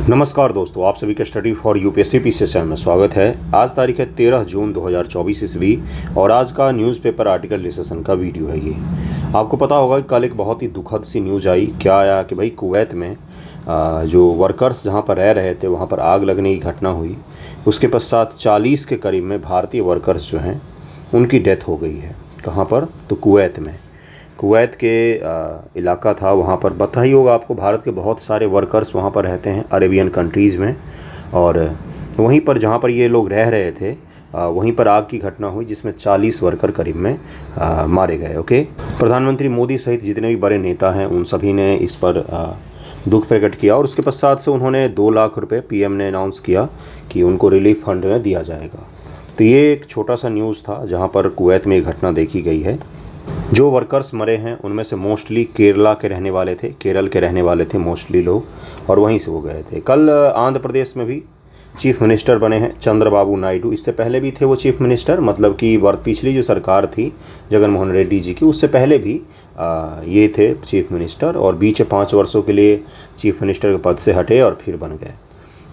नमस्कार दोस्तों, आप सभी का स्टडी फॉर यूपीएससी पीसीएस में स्वागत है। आज तारीख है 13 जून 2024 ईस्वी और आज का न्यूज़पेपर आर्टिकल डिस्कशन का वीडियो है ये। आपको पता होगा कि कल एक बहुत ही दुखद सी न्यूज़ आई। क्या आया कि भाई कुवैत में जो वर्कर्स जहां पर रह रहे थे वहां पर आग लगने की घटना हुई। उसके पश्चात 40 के करीब में भारतीय वर्कर्स जो हैं उनकी डेथ हो गई है। कहाँ पर? तो कुवैत में। कुवैत के इलाका था, वहाँ पर पता ही होगा आपको, भारत के बहुत सारे वर्कर्स वहाँ पर रहते हैं अरेबियन कंट्रीज़ में। और वहीं पर जहाँ पर ये लोग रह रहे थे वहीं पर आग की घटना हुई जिसमें 40 वर्कर करीब में मारे गए। ओके, प्रधानमंत्री मोदी सहित जितने भी बड़े नेता हैं उन सभी ने इस पर दुख प्रकट किया और उसके पश्चात से उन्होंने 2 लाख रुपये पीएम ने अनाउंस किया कि उनको रिलीफ फंड में दिया जाएगा। तो ये एक छोटा सा न्यूज़ था जहाँ पर कुवैत में एक घटना देखी गई है। जो वर्कर्स मरे हैं उनमें से मोस्टली केरल के रहने वाले थे मोस्टली लोग, और वहीं से वो गए थे। कल आंध्र प्रदेश में भी चीफ मिनिस्टर बने हैं चंद्रबाबू नायडू। इससे पहले भी थे वो चीफ मिनिस्टर, मतलब कि पिछली जो सरकार थी जगनमोहन रेड्डी जी की, उससे पहले भी ये थे चीफ मिनिस्टर और बीच 5 वर्षों के लिए चीफ मिनिस्टर के पद से हटे और फिर बन गए।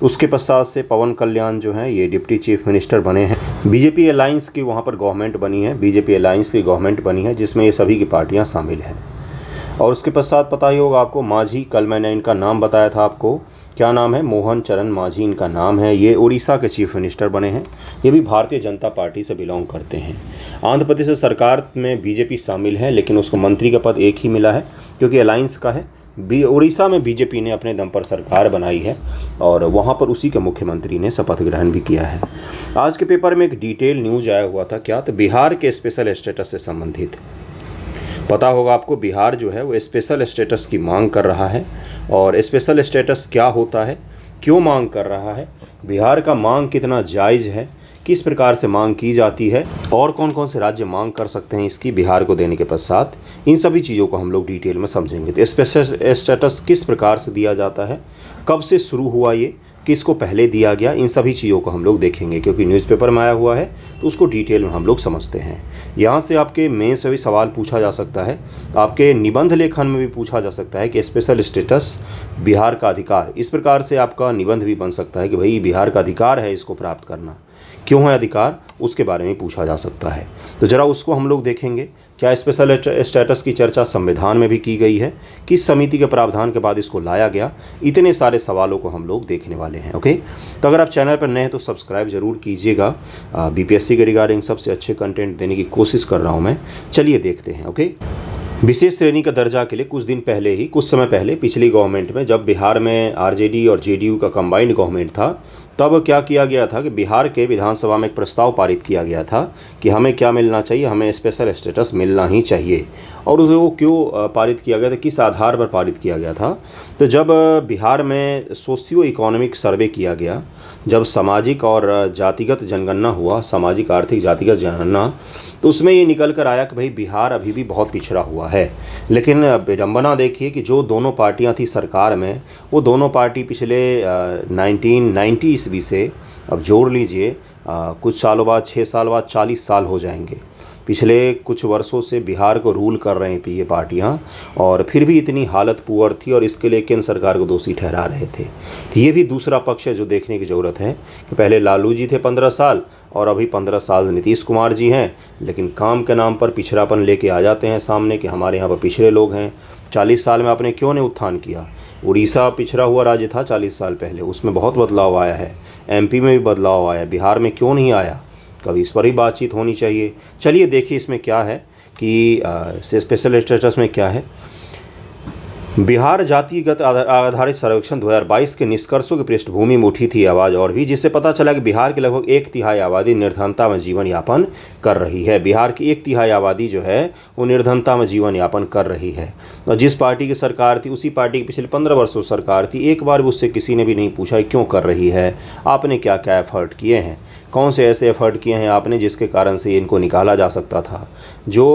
उसके पश्चात से पवन कल्याण जो हैं ये डिप्टी चीफ मिनिस्टर बने हैं। बीजेपी अलायंस की वहाँ पर गवर्नमेंट बनी है, बीजेपी अलायंस की गवर्नमेंट बनी है जिसमें ये सभी की पार्टियाँ शामिल हैं। और उसके पश्चात पता ही होगा आपको मांझी, कल मैंने इनका नाम बताया था आपको, क्या नाम है? मोहन चरण मांझी इनका नाम है। ये उड़ीसा के चीफ मिनिस्टर बने हैं। ये भी भारतीय जनता पार्टी से बिलोंग करते हैं। आंध्र प्रदेश सरकार में बीजेपी शामिल है लेकिन उसको मंत्री का पद एक ही मिला है क्योंकि अलायंस का है। उड़ीसा में बीजेपी ने अपने दम पर सरकार बनाई है और वहाँ पर उसी के मुख्यमंत्री ने शपथ ग्रहण भी किया है। आज के पेपर में एक डिटेल न्यूज़ आया हुआ था। क्या? तो बिहार के स्पेशल स्टेटस से संबंधित। पता होगा आपको, बिहार जो है वो स्पेशल स्टेटस की मांग कर रहा है। और स्पेशल स्टेटस क्या होता है, क्यों मांग कर रहा है, बिहार का मांग कितना जायज़ है, किस प्रकार से मांग की जाती है और कौन कौन से राज्य मांग कर सकते हैं इसकी बिहार को देने के पश्चात, इन सभी चीज़ों को हम लोग डिटेल में समझेंगे। तो स्पेशल स्टेटस किस प्रकार से दिया जाता है, कब से शुरू हुआ ये, किसको पहले दिया गया, इन सभी चीज़ों को हम लोग देखेंगे क्योंकि न्यूज़पेपर में आया हुआ है तो उसको डिटेल में हम लोग समझते हैं। यहाँ से आपके मेंस में भी सवाल पूछा जा सकता है, आपके निबंध लेखन में भी पूछा जा सकता है कि स्पेशल स्टेटस बिहार का अधिकार, इस प्रकार से आपका निबंध भी बन सकता है कि भाई बिहार का अधिकार है इसको प्राप्त करना, क्यों है अधिकार, उसके बारे में पूछा जा सकता है। तो ज़रा उसको हम लोग देखेंगे। क्या स्पेशल स्टेटस की चर्चा संविधान में भी की गई है, किस समिति के प्रावधान के बाद इसको लाया गया, इतने सारे सवालों को हम लोग देखने वाले हैं। ओके, तो अगर आप चैनल पर नए हैं तो सब्सक्राइब जरूर कीजिएगा। बीपीएससी के रिगार्डिंग सबसे अच्छे कंटेंट देने की कोशिश कर रहा हूँ मैं। चलिए देखते हैं। ओके, विशेष श्रेणी का दर्जा के लिए कुछ समय पहले पिछली गवर्नमेंट में जब बिहार में आरजेडी और जेडीयू का कंबाइंड गवर्नमेंट था, तब क्या किया गया था कि बिहार के विधानसभा में एक प्रस्ताव पारित किया गया था कि हमें क्या मिलना चाहिए, हमें स्पेशल स्टेटस मिलना ही चाहिए। और उसे वो क्यों पारित किया गया था, किस आधार पर पारित किया गया था? तो जब बिहार में सोशियो इकोनॉमिक सर्वे किया गया, जब सामाजिक और जातिगत जनगणना हुआ, सामाजिक आर्थिक जातिगत जनगणना, तो उसमें ये निकल कर आया कि भाई बिहार अभी भी बहुत पिछड़ा हुआ है। लेकिन विडंबना देखिए कि जो दोनों पार्टियां थी सरकार में, वो दोनों पार्टी पिछले 1990 ईस्वी से, अब जोड़ लीजिए, कुछ सालों बाद, 6 साल बाद 40 साल हो जाएंगे, पिछले कुछ वर्षों से बिहार को रूल कर रहे हैं ये पार्टियां, और फिर भी इतनी हालत पुअर थी और इसके लिए केंद्र सरकार को दोषी ठहरा रहे थे। तो ये भी दूसरा पक्ष है जो देखने की ज़रूरत है कि पहले लालू जी थे 15 साल और अभी 15 साल नीतीश कुमार जी हैं, लेकिन काम के नाम पर पिछड़ापन लेके आ जाते हैं सामने कि हमारे यहाँ पर पिछड़े लोग हैं। 40 साल में आपने क्यों नहीं उत्थान किया? उड़ीसा पिछड़ा हुआ राज्य था 40 साल पहले, उसमें बहुत बदलाव आया है। एमपी में भी बदलाव आया, बिहार में क्यों नहीं आया? कभी इस पर ही बातचीत होनी चाहिए। चलिए देखिए इसमें क्या है कि स्पेशल स्टेटस में क्या है। बिहार जातिगत आधारित सर्वेक्षण 2022 के निष्कर्षों की पृष्ठभूमि में उठी थी आवाज़ और भी, जिससे पता चला कि बिहार की लगभग 1/3 आबादी निर्धनता में जीवन यापन कर रही है। बिहार की 1/3 आबादी जो है वो निर्धनता में जीवन यापन कर रही है। और जिस पार्टी की सरकार थी, उसी पार्टी की पिछले 15 वर्षों सरकार थी, एक बार भी उससे किसी ने भी नहीं पूछा क्यों कर रही है, आपने क्या क्या एफर्ट किए हैं, कौन से ऐसे एफर्ट किए हैं आपने जिसके कारण से इनको निकाला जा सकता था। जो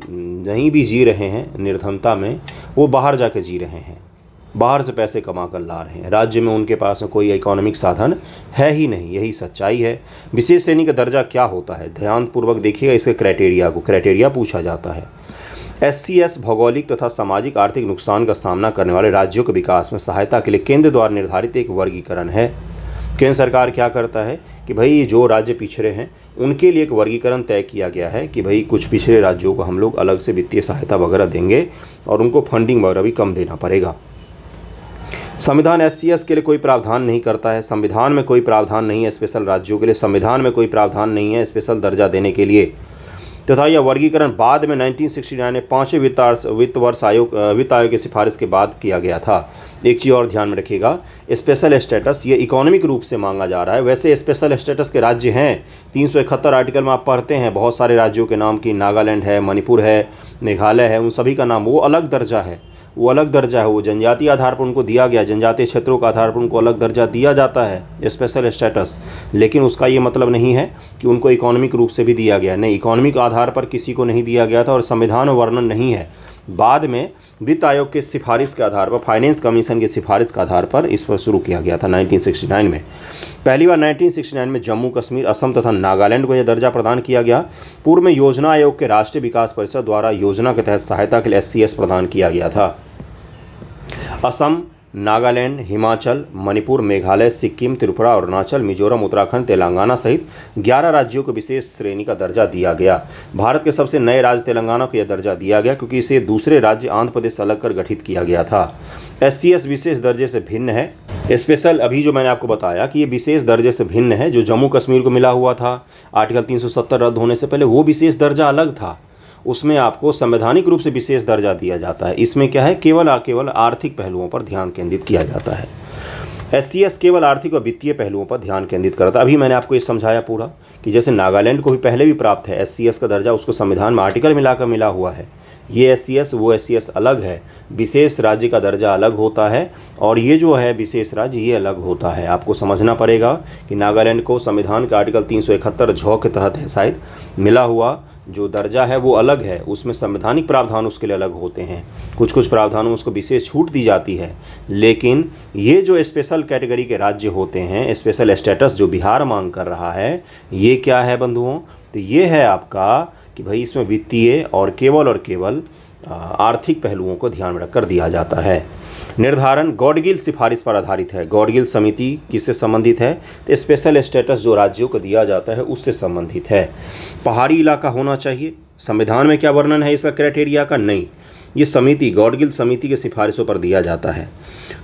नहीं भी जी रहे हैं निर्धनता में, वो बाहर जाके जी रहे हैं, बाहर से पैसे कमा कर ला रहे हैं। राज्य में उनके पास कोई इकोनॉमिक साधन है ही नहीं, यही सच्चाई है। विशेष श्रेणी का दर्जा क्या होता है, ध्यानपूर्वक देखिएगा इसके क्राइटेरिया को, क्राइटेरिया पूछा जाता है। SCS भौगोलिक तथा सामाजिक आर्थिक नुकसान का सामना करने वाले राज्यों के विकास में सहायता के लिए केंद्र द्वारा निर्धारित एक वर्गीकरण है। केंद्र सरकार क्या करता है कि भाई जो राज्य पिछड़े हैं उनके लिए एक वर्गीकरण तय किया गया है कि भाई कुछ पिछड़े राज्यों को हम लोग अलग से वित्तीय सहायता वगैरह देंगे और उनको फंडिंग वगैरह भी कम देना पड़ेगा। संविधान SCS के लिए कोई प्रावधान नहीं करता है। संविधान में कोई प्रावधान नहीं है स्पेशल राज्यों के लिए, संविधान में कोई प्रावधान नहीं है स्पेशल दर्जा देने के लिए। तथा यह वर्गीकरण बाद में 1969 में 5वें वित्त आयोग की सिफारिश के बाद किया गया था। एक चीज़ और ध्यान में रखिएगा, स्पेशल स्टेटस ये इकोनॉमिक रूप से मांगा जा रहा है। वैसे स्पेशल स्टेटस के राज्य हैं 371 आर्टिकल में आप पढ़ते हैं बहुत सारे राज्यों के नाम की, नागालैंड है, मणिपुर है, मेघालय है, उन सभी का नाम वो अलग दर्जा है, वो अलग दर्जा है, वो जनजातीय आधार पर उनको दिया गया, जनजातीय क्षेत्रों का आधार पर उनको अलग दर्जा दिया जाता है स्पेशल स्टेटस। लेकिन उसका ये मतलब नहीं है कि उनको इकोनॉमिक रूप से भी दिया गया, नहीं, इकोनॉमिक आधार पर किसी को नहीं दिया गया था और संविधान में वर्णन नहीं है। बाद में वित्त आयोग के सिफारिश के आधार पर, फाइनेंस कमीशन की सिफारिश के आधार पर इस पर शुरू किया गया था 1969 में। पहली बार 1969 में जम्मू कश्मीर, असम तथा नागालैंड को यह दर्जा प्रदान किया गया। पूर्व में योजना आयोग के राष्ट्रीय विकास परिषद द्वारा योजना के तहत सहायता के लिए SCS प्रदान किया गया था। असम, नागालैंड, हिमाचल, मणिपुर, मेघालय, सिक्किम, त्रिपुरा, अरुणाचल, मिजोरम, उत्तराखंड, तेलंगाना सहित 11 राज्यों को विशेष श्रेणी का दर्जा दिया गया। भारत के सबसे नए राज्य तेलंगाना को यह दर्जा दिया गया क्योंकि इसे दूसरे राज्य आंध्र प्रदेश से अलग कर गठित किया गया था। SCS विशेष दर्जे से भिन्न है। स्पेशल अभी जो मैंने आपको बताया कि ये विशेष दर्जे से भिन्न है। जो जम्मू कश्मीर को मिला हुआ था आर्टिकल 370 रद्द होने से पहले, वो विशेष दर्जा अलग था, उसमें आपको संवैधानिक रूप से विशेष दर्जा दिया जाता है। इसमें क्या है, केवल आर्थिक पहलुओं पर ध्यान केंद्रित किया जाता है। SCS केवल आर्थिक और वित्तीय पहलुओं पर ध्यान केंद्रित करता है। अभी मैंने आपको ये समझाया पूरा कि जैसे नागालैंड को भी पहले भी प्राप्त है SCS का दर्जा, उसको संविधान में आर्टिकल मिलाकर मिला हुआ है। ये SCS वो SCS अलग है, विशेष राज्य का दर्जा अलग होता है और ये जो है विशेष राज्य ये अलग होता है। आपको समझना पड़ेगा कि नागालैंड को संविधान के आर्टिकल 371 झ के तहत है शायद मिला हुआ जो दर्जा है वो अलग है, उसमें संवैधानिक प्रावधान उसके लिए अलग होते हैं, कुछ प्रावधानों में उसको विशेष छूट दी जाती है। लेकिन ये जो स्पेशल कैटेगरी के राज्य होते हैं, स्पेशल स्टेटस जो बिहार मांग कर रहा है, ये क्या है बंधुओं, तो ये है आपका कि भाई इसमें वित्तीय और केवल आर्थिक पहलुओं को ध्यान में रखकर दिया जाता है। निर्धारण गॉडगिल सिफारिश पर आधारित है। गॉडगिल समिति किससे संबंधित है, तो स्पेशल स्टेटस जो राज्यों को दिया जाता है उससे संबंधित है। पहाड़ी इलाका होना चाहिए। संविधान में क्या वर्णन है इसका क्राइटेरिया का, नहीं, ये समिति गॉडगिल समिति के सिफारिशों पर दिया जाता है।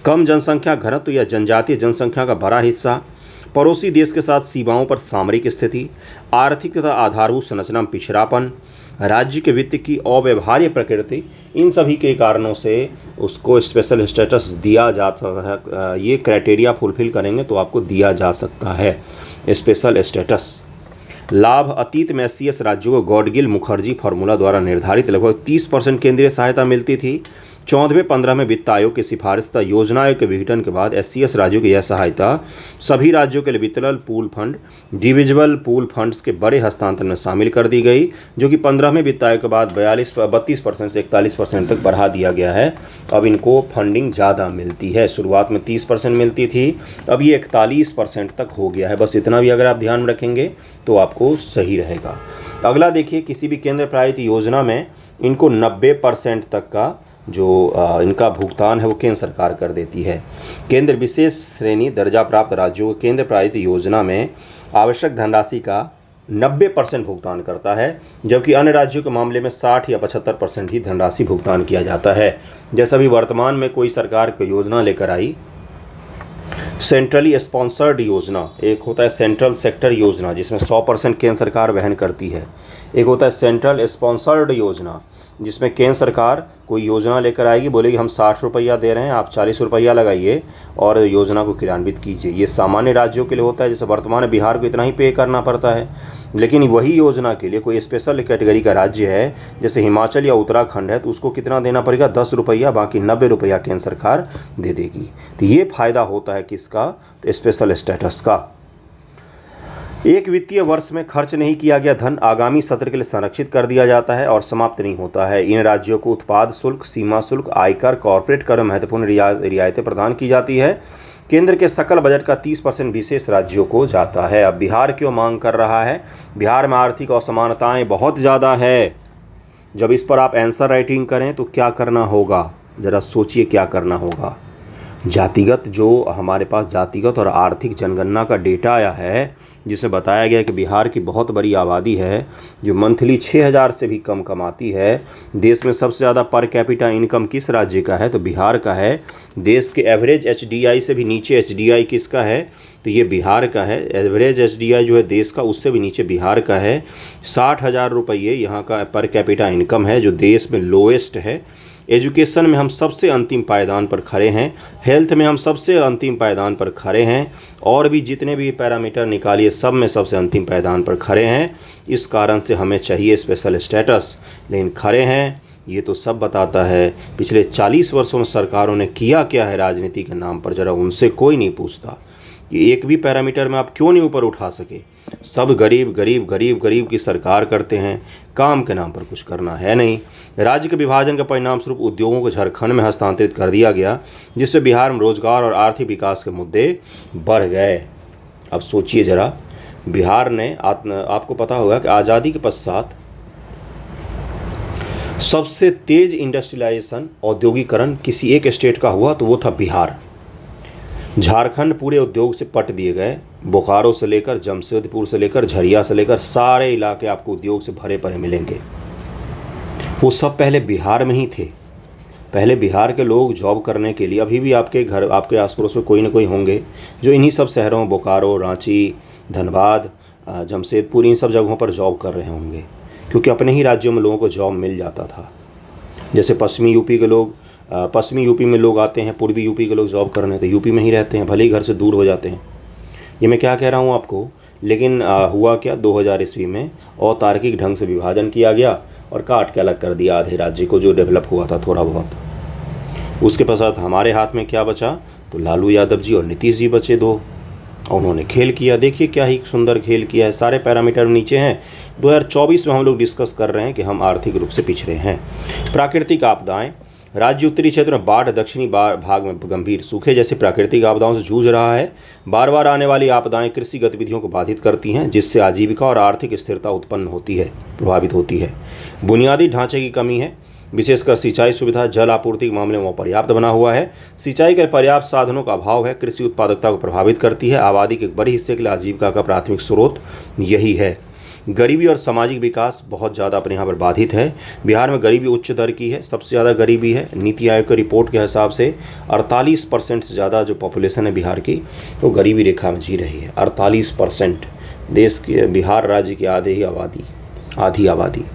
कम जनसंख्या घनत्व या जनजातीय जनसंख्या का बड़ा हिस्सा, पड़ोसी देश के साथ सीमाओं पर सामरिक स्थिति, आर्थिक तथा आधारभूत संरचना में पिछड़ापन, राज्य के वित्त की अव्यवहार्य प्रकृति, इन सभी के कारणों से उसको स्पेशल स्टेटस दिया जाता है। ये क्राइटेरिया फुलफिल करेंगे तो आपको दिया जा सकता है स्पेशल स्टेटस। लाभ अतीत में SCS राज्यों को गॉडगिल मुखर्जी फार्मूला द्वारा निर्धारित लगभग 30% केंद्रीय सहायता मिलती थी। 14वें-15वें वित्त आयोग की सिफारिश तथा योजना आयोग के विघटन के बाद SCS राज्यों की यह सहायता सभी राज्यों के लिए वितरण pool fund, divisible pool funds के बड़े हस्तांतरण में शामिल कर दी गई, जो कि 15वें वित्त आयोग के बाद 32% से 41% तक बढ़ा दिया गया है। अब इनको फंडिंग ज़्यादा मिलती है। शुरुआत में 30% मिलती थी, अब ये 41% तक हो गया है। बस इतना भी अगर आप ध्यान रखेंगे तो आपको सही रहेगा। अगला देखिए, किसी भी केंद्र प्रायोजित योजना में इनको 90% तक का जो इनका भुगतान है वो केंद्र सरकार कर देती है। केंद्र विशेष श्रेणी दर्जा प्राप्त राज्यों को केंद्र प्रायोजित योजना में आवश्यक धनराशि का 90% भुगतान करता है, जबकि अन्य राज्यों के मामले में 60 या 75% ही धनराशि भुगतान किया जाता है। जैसा भी वर्तमान में कोई सरकार की योजना लेकर आई, सेंट्रली स्पॉन्सर्ड योजना, एक होता है सेंट्रल सेक्टर योजना जिसमें 100% केंद्र सरकार वहन करती है, एक होता है सेंट्रल स्पॉन्सर्ड योजना जिसमें केंद्र सरकार कोई योजना लेकर आएगी, बोलेगी हम 60 रुपया दे रहे हैं, आप 40 रुपया लगाइए और योजना को क्रियान्वित कीजिए। ये सामान्य राज्यों के लिए होता है, जैसे वर्तमान में बिहार को इतना ही पे करना पड़ता है। लेकिन वही योजना के लिए कोई स्पेशल कैटेगरी का राज्य है, जैसे हिमाचल या उत्तराखंड है, तो उसको कितना देना पड़ेगा, 10 रुपया, बाकी 90 रुपया केंद्र सरकार दे देगी। तो ये फायदा होता है किसका, तो स्पेशल स्टेटस का। एक वित्तीय वर्ष में खर्च नहीं किया गया धन आगामी सत्र के लिए संरक्षित कर दिया जाता है और समाप्त नहीं होता है। इन राज्यों को उत्पाद शुल्क, सीमा शुल्क, आयकर, कॉर्पोरेट कर में महत्वपूर्ण रियायतें प्रदान की जाती है। केंद्र के सकल बजट का 30% विशेष राज्यों को जाता है। अब बिहार क्यों मांग कर रहा है, बिहार में आर्थिक असमानताएं बहुत ज़्यादा है, जब इस पर आप आंसर राइटिंग करें तो क्या करना होगा, ज़रा सोचिए क्या करना होगा। जातिगत जो हमारे पास जातिगत और आर्थिक जनगणना का डेटा आया है, जिसमें बताया गया है कि बिहार की बहुत बड़ी आबादी है जो मंथली 6,000 से भी कम कमाती है। देश में सबसे ज़्यादा पर कैपिटा इनकम किस राज्य का है, तो बिहार का है। देश के एवरेज एचडीआई से भी नीचे एचडीआई किसका है, तो ये बिहार का है। एवरेज एचडीआई जो है देश का, उससे भी नीचे बिहार का है। 60,000 रुपये यहाँ का पर कैपिटा इनकम है, जो देश में लोएस्ट है। एजुकेशन में हम सबसे अंतिम पायदान पर खड़े हैं। हेल्थ में हम सबसे अंतिम पायदान पर खड़े हैं। और भी जितने भी पैरामीटर निकालिए, सब में सबसे अंतिम पायदान पर खड़े हैं। इस कारण से हमें चाहिए स्पेशल स्टेटस, लेकिन खड़े हैं ये तो सब बताता है। पिछले 40 वर्षों में सरकारों ने किया क्या है राजनीति के नाम पर, ज़रा उनसे कोई नहीं पूछता कि एक भी पैरामीटर में आप क्यों नहीं ऊपर उठा सके। सब गरीब गरीब गरीब गरीब की सरकार करते हैं, काम के नाम पर कुछ करना है नहीं। राज्य के विभाजन के परिणाम स्वरूप उद्योगों को झारखंड में हस्तांतरित कर दिया गया, जिससे बिहार में रोजगार और आर्थिक विकास के मुद्दे बढ़ गए। अब सोचिए ज़रा, बिहार ने आपको पता होगा कि आज़ादी के पश्चात सबसे तेज इंडस्ट्रियलाइजेशन, औद्योगिकरण किसी एक स्टेट का हुआ तो वो था बिहार। झारखंड पूरे उद्योग से पट दिए गए। बोकारो से लेकर, जमशेदपुर से लेकर, झरिया से लेकर सारे इलाके आपको उद्योग से भरे पड़े मिलेंगे। वो सब पहले बिहार में ही थे। पहले बिहार के लोग जॉब करने के लिए, अभी भी आपके घर, आपके आस पड़ोस में कोई ना कोई होंगे जो इन्हीं सब शहरों, बोकारो, रांची, धनबाद, जमशेदपुर, इन सब जगहों पर जॉब कर रहे होंगे, क्योंकि अपने ही राज्यों में लोगों को जॉब मिल जाता था। जैसे पश्चिमी यूपी के लोग, पश्चिमी यूपी में लोग आते हैं, पूर्वी यूपी के लोग जॉब करने, तो यूपी में ही रहते हैं, भले ही घर से दूर हो जाते हैं। ये मैं क्या कह रहा हूँ आपको, लेकिन हुआ क्या, 2000 ईस्वी में अतार्किक ढंग से विभाजन किया गया और काट के अलग कर दिया आधे राज्य को, जो डेवलप हुआ था थोड़ा बहुत। उसके पश्चात हमारे हाथ में क्या बचा, तो लालू यादव जी और नीतीश जी बचे दो, और उन्होंने खेल किया। देखिए क्या ही सुंदर खेल किया है, सारे पैरामीटर नीचे हैं। 2024 में हम लोग डिस्कस कर रहे हैं कि हम आर्थिक रूप से पिछड़े हैं। प्राकृतिक आपदाएं, राज्य उत्तरी क्षेत्र में बाढ़, दक्षिणी भाग में गंभीर सूखे जैसी प्राकृतिक आपदाओं से जूझ रहा है। बार बार आने वाली आपदाएं कृषि गतिविधियों को बाधित करती हैं, जिससे आजीविका और आर्थिक स्थिरता उत्पन्न होती है, प्रभावित होती है। बुनियादी ढांचे की कमी है, विशेषकर सिंचाई सुविधा, जल आपूर्ति के मामले में पर्याप्त बना हुआ है। सिंचाई के पर्याप्त साधनों का अभाव है, कृषि उत्पादकता को प्रभावित करती है। आबादी के एक बड़े हिस्से के लिए आजीविका का प्राथमिक स्रोत यही है। गरीबी और सामाजिक विकास बहुत ज़्यादा अपने यहाँ पर बाधित है। बिहार में गरीबी उच्च दर की है, सबसे ज़्यादा गरीबी है। नीति आयोग की रिपोर्ट के हिसाब से 48% से ज़्यादा जो पॉपुलेशन है बिहार की, वो गरीबी रेखा में जी रही है। 48% देश के, बिहार राज्य की आधी आबादी।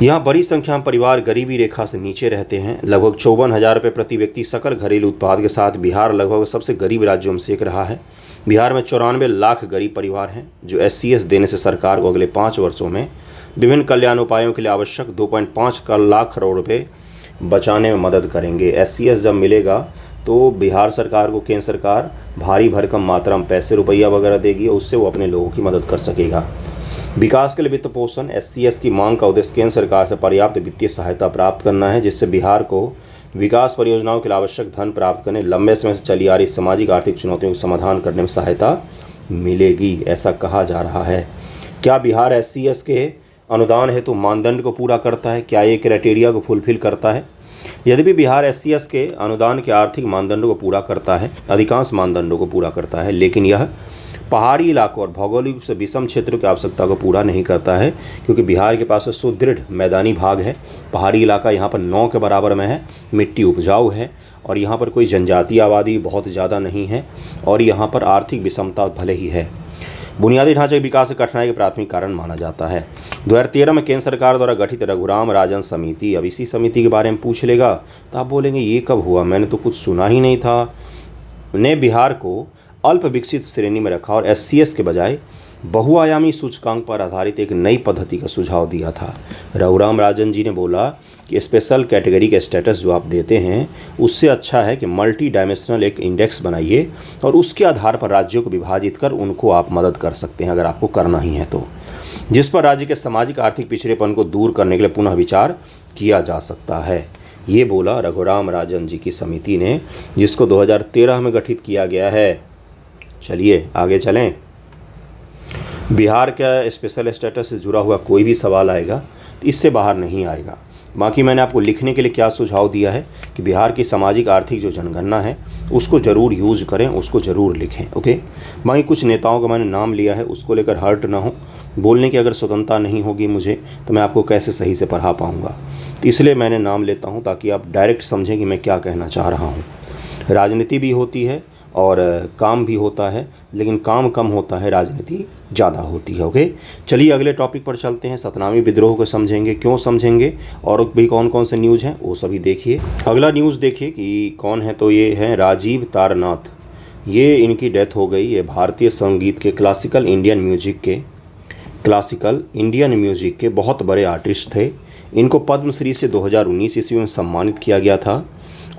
यहाँ बड़ी संख्या में परिवार गरीबी रेखा से नीचे रहते हैं। लगभग 54,000 रुपये प्रति व्यक्ति सकल घरेलू उत्पाद के साथ बिहार लगभग सबसे गरीब राज्यों में से एक रहा है। बिहार में 94 लाख गरीब परिवार हैं, जो SCS देने से सरकार को अगले 5 वर्षों में विभिन्न कल्याण उपायों के लिए आवश्यक 2.5 लाख करोड़ रुपये बचाने में मदद करेंगे। SCS जब मिलेगा तो बिहार सरकार को केंद्र सरकार भारी भरकम मात्रा में पैसे, रुपया वगैरह देगी, और उससे वो अपने लोगों की मदद कर सकेगा। विकास के लिए वित्त पोषण, SCS की मांग का उद्देश्य केंद्र सरकार से पर्याप्त वित्तीय सहायता प्राप्त करना है, जिससे बिहार को विकास परियोजनाओं के लिए आवश्यक धन प्राप्त करने, लंबे समय से चली आ रही सामाजिक आर्थिक चुनौतियों का समाधान करने में सहायता मिलेगी, ऐसा कहा जा रहा है। क्या बिहार SCS के अनुदान हेतु मानदंड को पूरा करता है? क्या ये क्राइटेरिया को फुलफिल करता है? यद्यपि बिहार SCS के अनुदान के आर्थिक मानदंडों को पूरा करता है, अधिकांश मानदंडों को पूरा करता है, लेकिन यह पहाड़ी इलाकों और भौगोलिक रूप से विषम क्षेत्रों की आवश्यकता को पूरा नहीं करता है, क्योंकि बिहार के पास सुदृढ़ मैदानी भाग है। पहाड़ी इलाका यहाँ पर 9 के बराबर में है, मिट्टी उपजाऊ है, और यहाँ पर कोई जनजातीय आबादी बहुत ज़्यादा नहीं है, और यहाँ पर आर्थिक विषमता भले ही है। बुनियादी ढांचे के विकास की कठिनाई के प्राथमिक कारण माना जाता है। 2013 में केंद्र सरकार द्वारा गठित रघुराम राजन समिति, अब इसी समिति के बारे में पूछ लेगा तो आप बोलेंगे ये कब हुआ, मैंने तो कुछ सुना ही नहीं था, ने बिहार को अल्प विकसित श्रेणी में रखा और SCS के बजाय बहुआयामी सूचकांक पर आधारित एक नई पद्धति का सुझाव दिया था। रघुराम राजन जी ने बोला कि स्पेशल कैटेगरी का स्टेटस जो आप देते हैं, उससे अच्छा है कि मल्टी डायमेंशनल एक इंडेक्स बनाइए और उसके आधार पर राज्यों को विभाजित कर उनको आप मदद कर सकते हैं, अगर आपको करना ही है तो, जिस पर राज्य के सामाजिक आर्थिक पिछड़ेपन को दूर करने के लिए पुनः विचार किया जा सकता है। ये बोला रघुराम राजन जी की समिति ने, जिसको 2013 में गठित किया गया है। चलिए आगे चलें। बिहार का स्पेशल स्टेटस से जुड़ा हुआ कोई भी सवाल आएगा तो इससे बाहर नहीं आएगा। बाकी मैंने आपको लिखने के लिए क्या सुझाव दिया है कि बिहार की सामाजिक आर्थिक जो जनगणना है उसको ज़रूर यूज करें, उसको ज़रूर लिखें। ओके, बाकी कुछ नेताओं का मैंने नाम लिया है, उसको लेकर हर्ट ना हो। बोलने की अगर स्वतंत्रता नहीं होगी मुझे तो मैं आपको कैसे सही से पढ़ा पाऊँगा, तो इसलिए मैंने नाम लेता हूँ ताकि आप डायरेक्ट समझें कि मैं क्या कहना चाह रहा हूँ। राजनीति भी होती है और काम भी होता है, लेकिन काम कम होता है, राजनीति ज़्यादा होती है। ओके, चलिए अगले टॉपिक पर चलते हैं। सतनामी विद्रोह को समझेंगे, क्यों समझेंगे और भी कौन कौन से न्यूज़ हैं वो सभी देखिए। अगला न्यूज़ देखिए कि कौन है, तो ये हैं राजीव तारनाथ। ये इनकी डेथ हो गई। ये भारतीय संगीत के क्लासिकल इंडियन म्यूजिक के बहुत बड़े आर्टिस्ट थे। इनको पद्मश्री से 2019 ईस्वी में सम्मानित किया गया था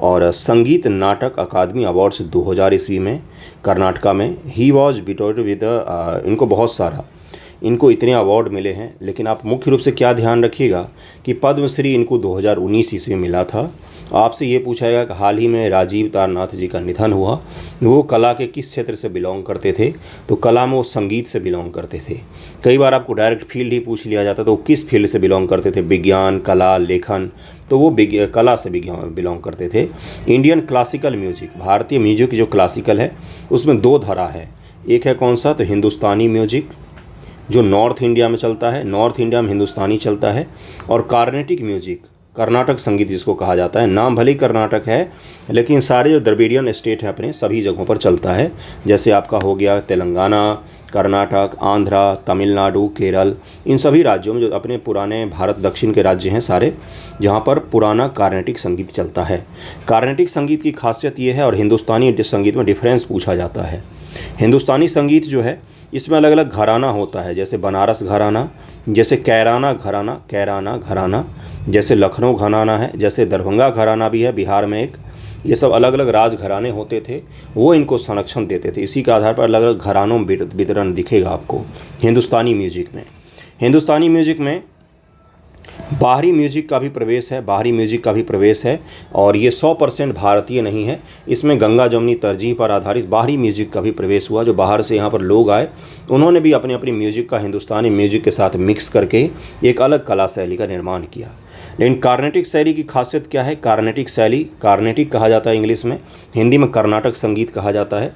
और संगीत नाटक अकादमी अवार्ड्स 2000 ईस्वी में कर्नाटका में ही वॉज बिटोर्ड विद इनको इतने अवार्ड मिले हैं। लेकिन आप मुख्य रूप से क्या ध्यान रखिएगा कि पद्मश्री इनको 2019 ईस्वी में मिला था। आपसे ये पूछा जाएगा कि हाल ही में राजीव तारनाथ जी का निधन हुआ, वो कला के किस क्षेत्र से बिलोंग करते थे, तो कला में वो संगीत से बिलोंग करते थे। कई बार आपको डायरेक्ट फील्ड ही पूछ लिया जाता, तो वो किस फील्ड से बिलोंग करते थे, विज्ञान, कला, लेखन, तो वो कला से बिलोंग करते थे। इंडियन क्लासिकल म्यूजिक, भारतीय म्यूजिक जो क्लासिकल है उसमें दो धारा है। एक है कौन सा, तो हिंदुस्तानी म्यूजिक जो नॉर्थ इंडिया में चलता है, नॉर्थ इंडिया में हिंदुस्तानी चलता है, और कार्नेटिक म्यूजिक, कर्नाटक संगीत जिसको कहा जाता है। नाम भले ही कर्नाटक है लेकिन सारे जो द्रविडियन स्टेट है अपने सभी जगहों पर चलता है। जैसे आपका हो गया तेलंगाना, कर्नाटक, आंध्रा, तमिलनाडु, केरल, इन सभी राज्यों में जो अपने पुराने भारत दक्षिण के राज्य हैं सारे, जहाँ पर पुराना कार्नेटिक संगीत चलता है। कार्नेटिक संगीत की खासियत ये है, और हिंदुस्तानी संगीत में डिफरेंस पूछा जाता है। हिंदुस्तानी संगीत जो है इसमें अलग अलग घराना होता है, जैसे बनारस घराना, जैसे कैराना घराना, जैसे लखनऊ घराना है, जैसे दरभंगा घराना भी है बिहार में एक। ये सब अलग अलग राज घराने होते थे, वो इनको संरक्षण देते थे। इसी के आधार पर अलग अलग घरानों में वितरण दिखेगा आपको हिंदुस्तानी म्यूजिक में। हिंदुस्तानी म्यूजिक में बाहरी म्यूजिक का भी प्रवेश है, और ये 100% भारतीय नहीं है। इसमें गंगा जमुनी तरजीह पर आधारित बाहरी म्यूजिक का भी प्रवेश हुआ। जो बाहर से यहाँ पर लोग आए उन्होंने भी अपने अपनी म्यूजिक का हिंदुस्तानी म्यूजिक के साथ मिक्स करके एक अलग कला शैली का निर्माण किया। लेकिन कार्नेटिक शैली की खासियत क्या है, कार्नेटिक शैली, कार्नेटिक कहा जाता है इंग्लिश में, हिंदी में कर्नाटक संगीत कहा जाता है।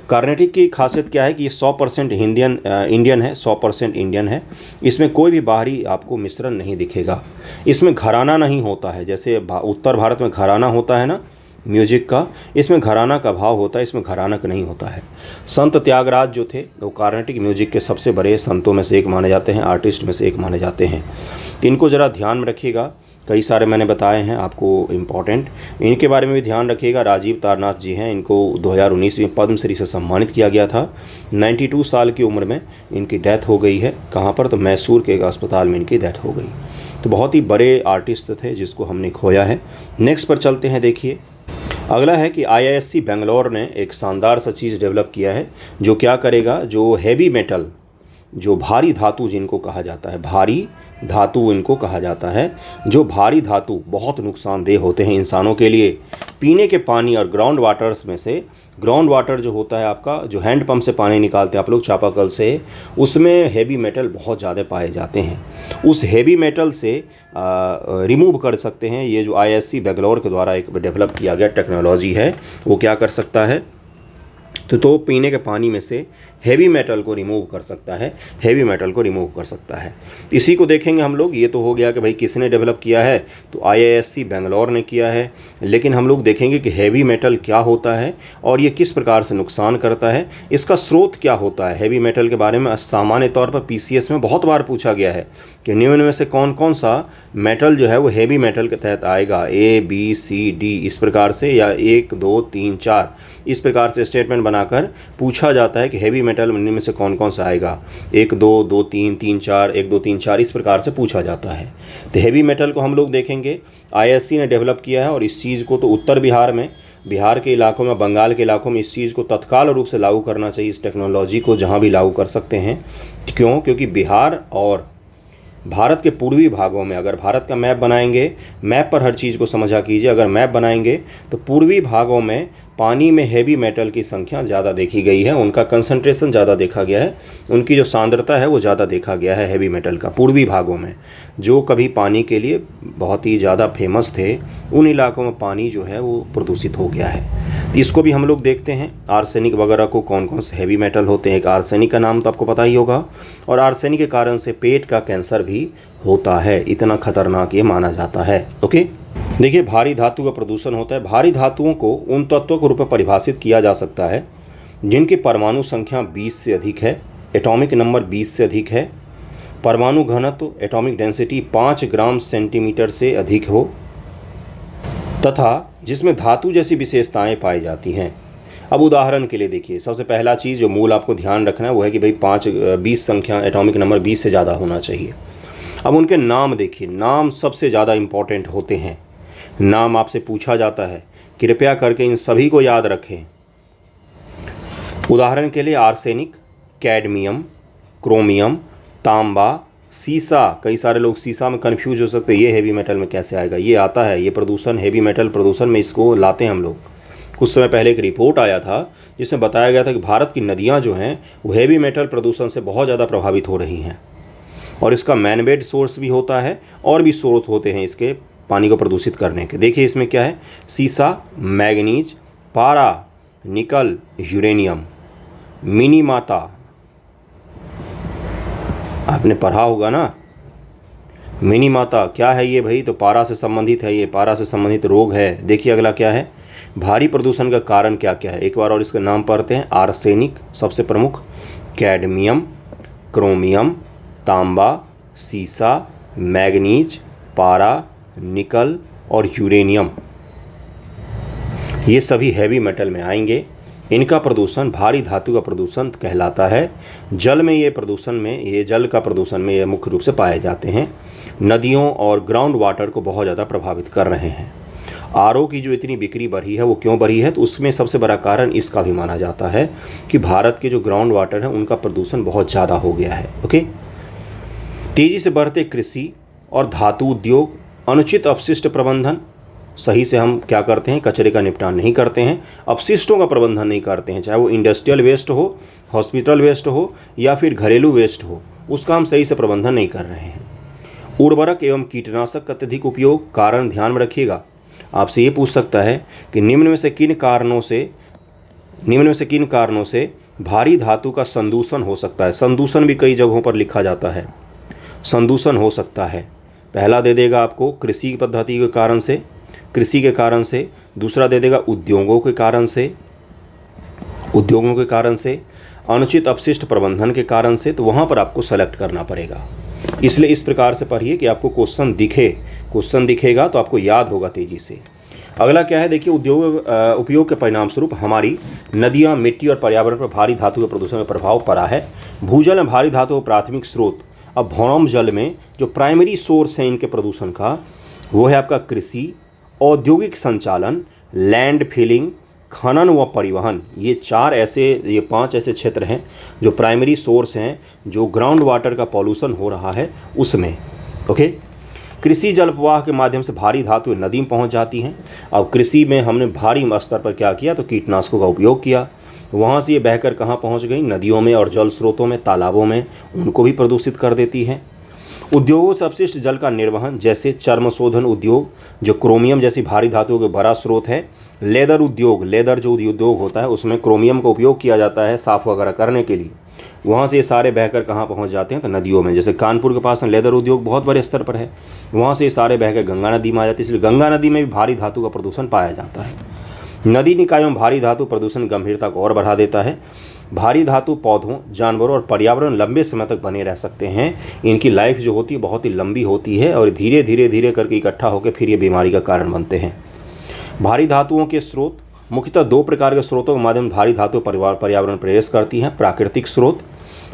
कार्नेटिक की खासियत क्या है कि ये 100% इंडियन है, 100% इंडियन है। इसमें कोई भी बाहरी आपको मिश्रण नहीं दिखेगा। इसमें घराना नहीं होता है, जैसे उत्तर भारत में घराना होता है ना म्यूजिक का, इसमें घराना का भाव होता है, इसमें घरानक नहीं होता है। संत त्यागराज जो थे वो कार्नेटिक म्यूजिक के सबसे बड़े संतों में से एक माने जाते हैं, आर्टिस्ट में से एक माने जाते हैं। तो इनको ज़रा ध्यान में रखिएगा। कई सारे मैंने बताए हैं आपको इम्पॉर्टेंट, इनके बारे में भी ध्यान रखिएगा। राजीव तारनाथ जी हैं, इनको 2019 में पद्मश्री से सम्मानित किया गया था। 92 साल की उम्र में इनकी डेथ हो गई है। कहाँ पर, तो मैसूर के एक अस्पताल में इनकी डेथ हो गई। तो बहुत ही बड़े आर्टिस्ट थे जिसको हमने खोया है। नेक्स्ट पर चलते हैं। देखिए अगला है कि IISc बेंगलोर ने एक शानदार सा चीज़ डेवलप किया है, जो क्या करेगा, जो हैवी मेटल, जो भारी धातु जिनको कहा जाता है, भारी धातु इनको कहा जाता है, जो भारी धातु बहुत नुकसानदेह होते हैं इंसानों के लिए। पीने के पानी और ग्राउंड वाटर्स में से, ग्राउंड वाटर जो होता है आपका, जो हैंड पंप से पानी निकालते हैं आप लोग चापाकल से, उसमें हेवी मेटल बहुत ज़्यादा पाए जाते हैं। उस हेवी मेटल से रिमूव कर सकते हैं। ये जो IISc बेंगलोर के द्वारा एक डेवलप किया गया टेक्नोलॉजी है, वो क्या कर सकता है, तो पीने के पानी में से हेवी मेटल को रिमूव कर सकता है, इसी को देखेंगे हम लोग। ये तो हो गया कि भाई किसने डेवलप किया है, तो IISc बेंगलोर ने किया है। लेकिन हम लोग देखेंगे कि हेवी मेटल क्या होता है और ये किस प्रकार से नुकसान करता है, इसका स्रोत क्या होता है। हेवी मेटल के बारे में सामान्य तौर पर PCS में बहुत बार पूछा गया है कि निम्न में से कौन कौन सा मेटल जो है वो हेवी मेटल के तहत आएगा, ABCD इस प्रकार से, या 1 2 3 4 इस प्रकार से स्टेटमेंट बनाकर पूछा जाता है कि हेवी मेटल में से कौन कौन सा आएगा। 1 2 2 3 3 4 1 2 3 4 इस प्रकार से पूछा जाता है। तो हेवी मेटल को हम लोग देखेंगे IISc ने डेवलप किया है, और इस चीज़ को तो उत्तर बिहार में, बिहार के इलाकों में, बंगाल के इलाकों में इस चीज़ को तत्काल रूप से लागू करना चाहिए। इस टेक्नोलॉजी को जहाँ भी लागू कर सकते हैं। क्यों? क्योंकि बिहार और भारत के पूर्वी भागों में, अगर भारत का मैप बनाएंगे, मैप पर हर चीज़ को समझा कीजिए, अगर मैप बनाएंगे तो पूर्वी भागों में पानी में हैवी मेटल की संख्या ज़्यादा देखी गई है, उनका कंसंट्रेशन ज़्यादा देखा गया है, उनकी जो सांद्रता है वो ज़्यादा देखा गया है हैवी मेटल का। पूर्वी भागों में जो कभी पानी के लिए बहुत ही ज़्यादा फेमस थे, उन इलाकों में पानी जो है वो प्रदूषित हो गया है। तो इसको भी हम लोग देखते हैं, आर्सेनिक वगैरह को कौन कौन से हैवी मेटल होते हैं। एक आर्सेनिक का नाम तो आपको पता ही होगा, और आर्सेनिक के कारण से पेट का कैंसर भी होता है, इतना खतरनाक ये माना जाता है। ओके, देखिए भारी धातु का प्रदूषण होता है। भारी धातुओं को उन तत्वों के रूप में परिभाषित किया जा सकता है जिनकी परमाणु संख्या 20 से अधिक है, एटॉमिक नंबर 20 से अधिक है, परमाणु घनत्व एटॉमिक डेंसिटी 5 ग्राम सेंटीमीटर से अधिक हो, तथा जिसमें धातु जैसी विशेषताएं पाई जाती हैं। अब उदाहरण के लिए देखिए, सबसे पहला चीज़ जो मूल आपको ध्यान रखना है वो है कि भाई 20 संख्या, एटॉमिक नंबर 20 से ज़्यादा होना चाहिए। अब उनके नाम देखिए, नाम सबसे ज़्यादा इम्पॉर्टेंट होते हैं। नाम आपसे पूछा जाता है, कृपया करके इन सभी को याद रखें। उदाहरण के लिए आर्सेनिक, कैडमियम, क्रोमियम, तांबा, सीसा। कई सारे लोग सीसा में कंफ्यूज हो सकते हैं, ये हैवी मेटल में कैसे आएगा। ये आता है, ये प्रदूषण, हैवी मेटल प्रदूषण में इसको लाते हैं हम लोग। कुछ समय पहले एक रिपोर्ट आया था जिसमें बताया गया था कि भारत की नदियाँ जो हैं वो हैवी मेटल प्रदूषण से बहुत ज़्यादा प्रभावित हो रही हैं, और इसका मैनमेड सोर्स भी होता है और भी स्रोत होते हैं इसके पानी को प्रदूषित करने के। देखिए इसमें क्या है, सीसा, मैग्नीज, पारा, निकल, यूरेनियम, मिनीमाता, आपने पढ़ा होगा ना मिनीमाता क्या है ये भाई, तो पारा से संबंधित है, ये पारा से संबंधित रोग है। देखिए अगला क्या है, भारी प्रदूषण का कारण क्या क्या है, एक बार और इसका नाम पढ़ते हैं। आर्सेनिक सबसे प्रमुख, कैडमियम, क्रोमियम, तांबा, सीसा, मैग्नीज, पारा, निकल और यूरेनियम, ये सभी हैवी मेटल में आएंगे। इनका प्रदूषण भारी धातु का प्रदूषण कहलाता है। जल में ये प्रदूषण में, ये जल का प्रदूषण में ये मुख्य रूप से पाए जाते हैं। नदियों और ग्राउंड वाटर को बहुत ज़्यादा प्रभावित कर रहे हैं। आरओ की जो इतनी बिक्री बढ़ी है वो क्यों बढ़ी है, तो उसमें सबसे बड़ा कारण इसका भी माना जाता है कि भारत के जो ग्राउंड वाटर है उनका प्रदूषण बहुत ज़्यादा हो गया है। ओके, तेज़ी से बढ़ते कृषि और धातु उद्योग, अनुचित अपशिष्ट प्रबंधन, सही से हम क्या करते हैं, कचरे का निपटान नहीं करते हैं, अपशिष्टों का प्रबंधन नहीं करते हैं, चाहे वो इंडस्ट्रियल वेस्ट हो, हॉस्पिटल वेस्ट हो या फिर घरेलू वेस्ट हो, उसका हम सही से प्रबंधन नहीं कर रहे हैं। उर्वरक एवं कीटनाशक का अत्यधिक उपयोग, कारण ध्यान में रखिएगा। आपसे ये पूछ सकता है कि निम्न में से किन कारणों से भारी धातु का संदूषण हो सकता है। संदूषण भी कई जगहों पर लिखा जाता है, संदूषण हो सकता है। पहला दे देगा आपको कृषि पद्धति के कारण से, कृषि के कारण से। दूसरा दे देगा उद्योगों के कारण से, अनुचित अपशिष्ट प्रबंधन के कारण से। तो वहाँ पर आपको सेलेक्ट करना पड़ेगा। इसलिए इस प्रकार से पढ़िए कि आपको क्वेश्चन दिखेगा तो आपको याद होगा तेजी से। अगला क्या है, देखिए उपयोग के परिणाम स्वरूप हमारी नदियाँ, मिट्टी और पर्यावरण पर भारी धातु के प्रदूषण में प्रभाव पड़ा है। भूजल में भारी धातु का प्राथमिक स्रोत, अब भौम जल में जो प्राइमरी सोर्स है इनके प्रदूषण का, वो है आपका कृषि, औद्योगिक संचालन, लैंड फिलिंग, खनन व परिवहन। ये 5 ऐसे क्षेत्र हैं जो प्राइमरी सोर्स हैं, जो ग्राउंड वाटर का पॉल्यूशन हो रहा है उसमें। ओके, कृषि जल प्रवाह के माध्यम से भारी धातु नदी में पहुंच जाती हैं। अब कृषि में हमने भारी स्तर पर क्या किया, तो कीटनाशकों का उपयोग किया। वहाँ से ये बहकर कहाँ पहुँच गई, नदियों में और जल स्रोतों में, तालाबों में, उनको भी प्रदूषित कर देती है। उद्योगों से अपशिष्ट जल का निर्वहन, जैसे चर्म शोधन उद्योग जो क्रोमियम जैसी भारी धातुओं का बड़ा स्रोत है। लेदर उद्योग, लेदर जो उद्योग होता है उसमें क्रोमियम का उपयोग किया जाता है साफ़ वगैरह करने के लिए। वहाँ से ये सारे बहकर कहाँ पहुँच जाते हैं, तो नदियों में। जैसे कानपुर के पास लेदर उद्योग बहुत बड़े स्तर पर है, वहाँ से ये सारे बहकर गंगा नदी में आ जाते हैं। इसलिए गंगा नदी में भी भारी धातु का प्रदूषण पाया जाता है। नदी निकायों में भारी धातु प्रदूषण गंभीरता को और बढ़ा देता है। भारी धातु पौधों, जानवरों और पर्यावरण लंबे समय तक बने रह सकते हैं। इनकी लाइफ जो होती है बहुत ही लंबी होती है और धीरे धीरे करके इकट्ठा होकर फिर ये बीमारी का कारण बनते हैं। भारी धातुओं के स्रोत, मुख्यतः 2 प्रकार के स्रोतों के माध्यम भारी धातु पर्यावरण प्रवेश करती हैं। प्राकृतिक स्रोत,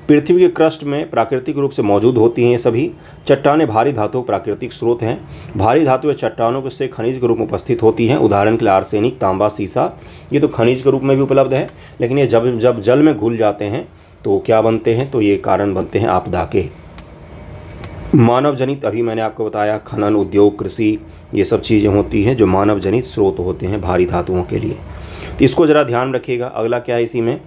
पृथ्वी के क्रस्ट में प्राकृतिक रूप से मौजूद होती हैं ये सभी। चट्टानें भारी धातु प्राकृतिक स्रोत हैं। भारी धातुएं चट्टानों से खनिज के रूप में उपस्थित होती हैं। उदाहरण के लिए आर्सेनिक, तांबा, सीसा, ये तो खनिज के रूप में भी उपलब्ध है, लेकिन ये जब जल में घुल जाते हैं तो क्या बनते हैं, तो ये कारण बनते हैं आपदा के। मानव जनित, अभी मैंने आपको बताया, खनन, उद्योग, कृषि, ये सब चीज़ें होती हैं जो मानव जनित स्रोत होते हैं भारी धातुओं के लिए। तो इसको ज़रा ध्यान रखिएगा। अगला क्या है इसी में,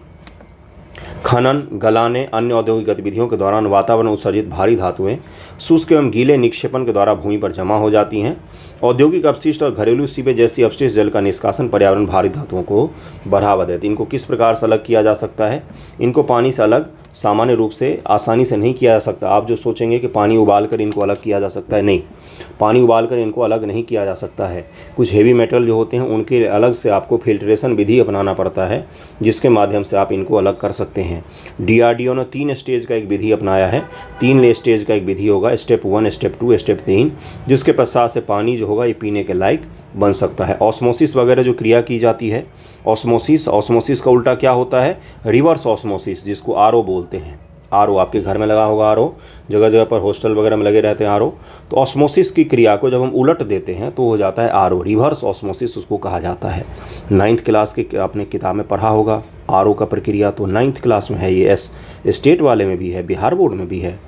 खनन, गलाने, अन्य औद्योगिक गतिविधियों के दौरान वातावरण उत्सर्जित भारी धातुएं शुष्क एवं गीले निक्षेपण के द्वारा भूमि पर जमा हो जाती हैं। औद्योगिक अपशिष्ट और घरेलू सीवेज जैसी अपशिष्ट जल का निष्कासन पर्यावरण भारी धातुओं को बढ़ावा देती है। इनको किस प्रकार से अलग किया जा सकता है? इनको पानी से अलग सामान्य रूप से आसानी से नहीं किया जा सकता। आप जो सोचेंगे कि पानी उबाल कर इनको अलग किया जा सकता है, नहीं, पानी उबाल कर इनको अलग नहीं किया जा सकता है। कुछ हेवी मेटल जो होते हैं उनके अलग से आपको फिल्ट्रेशन विधि अपनाना पड़ता है, जिसके माध्यम से आप इनको अलग कर सकते हैं। DRDO ने 3 स्टेज का एक विधि अपनाया है। 3 स्टेज का एक विधि होगा, स्टेप 1, स्टेप 2, स्टेप 3, जिसके पश्चात से पानी जो होगा ये पीने के लायक बन सकता है। ऑस्मोसिस वगैरह जो क्रिया की जाती है, ऑस्मोसिस का उल्टा क्या होता है? रिवर्स ऑस्मोसिस, जिसको RO बोलते हैं। RO आपके घर में लगा होगा, RO जगह जगह पर हॉस्टल वगैरह में लगे रहते हैं RO। तो ऑस्मोसिस की क्रिया को जब हम उलट देते हैं तो हो जाता है RO, रिवर्स ऑस्मोसिस उसको कहा जाता है। 9th क्लास के आपने किताब में पढ़ा होगा RO का प्रक्रिया, तो 9th क्लास में है ये, स्टेट वाले में भी है, बिहार बोर्ड में भी है।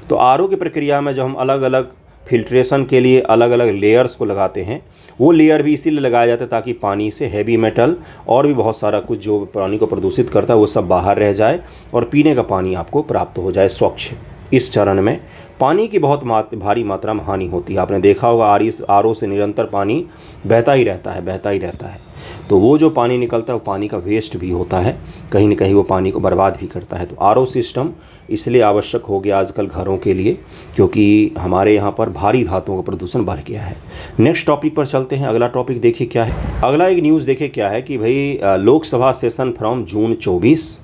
तो RO की प्रक्रिया में जब हम अलग अलग फिल्ट्रेशन के लिए अलग अलग लेयर्स को लगाते हैं, वो लेयर भी इसीलिए लगाया जाता है ताकि पानी से हैवी मेटल और भी बहुत सारा कुछ जो पानी को प्रदूषित करता है वो सब बाहर रह जाए और पीने का पानी आपको प्राप्त हो जाए स्वच्छ। इस चरण में पानी की बहुत भारी मात्रा में हानि होती है। आपने देखा होगा RO से निरंतर पानी बहता ही रहता है। तो वो जो पानी निकलता है वो पानी का वेस्ट भी होता है, कहीं ना कहीं वो पानी को बर्बाद भी करता है। तो RO सिस्टम इसलिए आवश्यक हो गया आजकल घरों के लिए, क्योंकि हमारे यहाँ पर भारी धातुओं का प्रदूषण बढ़ गया है। नेक्स्ट टॉपिक पर चलते हैं। अगला टॉपिक देखिए क्या है। अगला एक न्यूज़ देखिए क्या है कि भाई Lok Sabha session from June 24,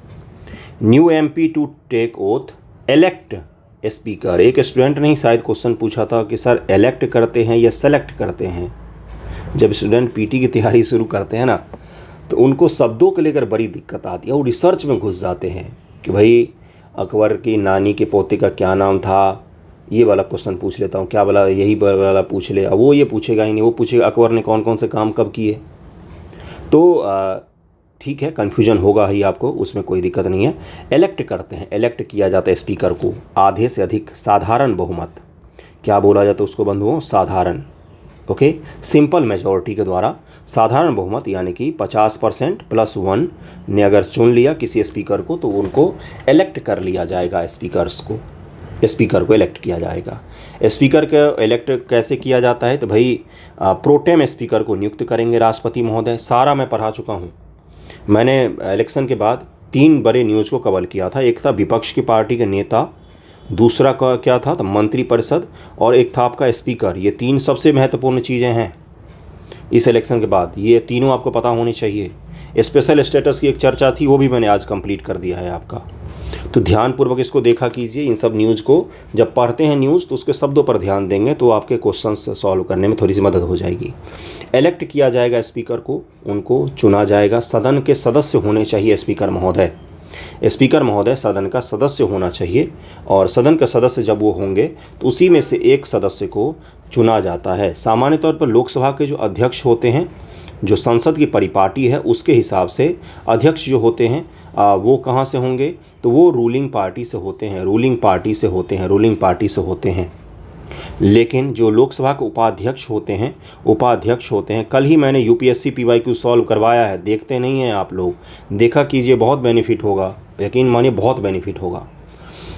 new MP to take oath, elect speaker. एक स्टूडेंट ने शायद क्वेश्चन पूछा था कि सर एलेक्ट करते हैं या सेलेक्ट करते हैं? जब स्टूडेंट PT की तैयारी शुरू करते हैं ना, तो उनको शब्दों को लेकर बड़ी दिक्कत आती है। वो रिसर्च में घुस जाते हैं कि भाई अकबर की नानी के पोते का क्या नाम था, ये वाला क्वेश्चन पूछ लेता हूँ, क्या वाला, यही वाला पूछ ले। अब वो ये पूछेगा ही नहीं, वो पूछेगा अकबर ने कौन कौन से काम कब किए। तो ठीक है, कन्फ्यूजन होगा ही आपको, उसमें कोई दिक्कत नहीं है। एलेक्ट करते हैं, एलेक्ट किया जाता है स्पीकर को आधे से अधिक साधारण बहुमत, क्या बोला जाता है उसको बंधुओं? साधारण, ओके, सिंपल मेजॉरिटी के द्वारा साधारण बहुमत यानी कि 50% + 1 ने अगर चुन लिया किसी स्पीकर को तो उनको इलेक्ट कर लिया जाएगा। स्पीकर को इलेक्ट किया जाएगा। स्पीकर को इलेक्ट कैसे किया जाता है? तो भाई प्रोटेम स्पीकर को नियुक्त करेंगे राष्ट्रपति महोदय। सारा मैं पढ़ा चुका हूँ। मैंने इलेक्शन के बाद 3 बड़े न्यूज़ को कवर किया था। एक था विपक्ष की पार्टी के नेता, दूसरा का क्या था तो मंत्रिपरिषद, और एक था आपका स्पीकर। ये 3 सबसे महत्वपूर्ण चीज़ें हैं इस इलेक्शन के बाद। ये तीनों आपको पता होनी चाहिए। स्पेशल स्टेटस की एक चर्चा थी, वो भी मैंने आज कंप्लीट कर दिया है आपका। तो ध्यानपूर्वक इसको देखा कीजिए। इन सब न्यूज़ को जब पढ़ते हैं न्यूज़ तो उसके शब्दों पर ध्यान देंगे तो आपके क्वेश्चंस सॉल्व करने में थोड़ी सी मदद हो जाएगी। इलेक्ट किया जाएगा स्पीकर को, उनको चुना जाएगा। सदन के सदस्य होने चाहिए स्पीकर महोदय। स्पीकर महोदय सदन का सदस्य होना चाहिए, और सदन के सदस्य जब वो होंगे तो उसी में से एक सदस्य को चुना जाता है। सामान्य तौर पर लोकसभा के जो अध्यक्ष होते हैं, जो संसद की परिपाटी है उसके हिसाब से अध्यक्ष जो होते हैं वो कहाँ से होंगे? तो वो रूलिंग पार्टी से होते हैं। लेकिन जो लोकसभा के उपाध्यक्ष होते हैं, कल ही मैंने UPSC PYQ सॉल्व करवाया है, देखते नहीं हैं आप लोग, देखा कीजिए, बहुत बेनिफिट होगा, यकीन मानिए बहुत बेनिफिट होगा।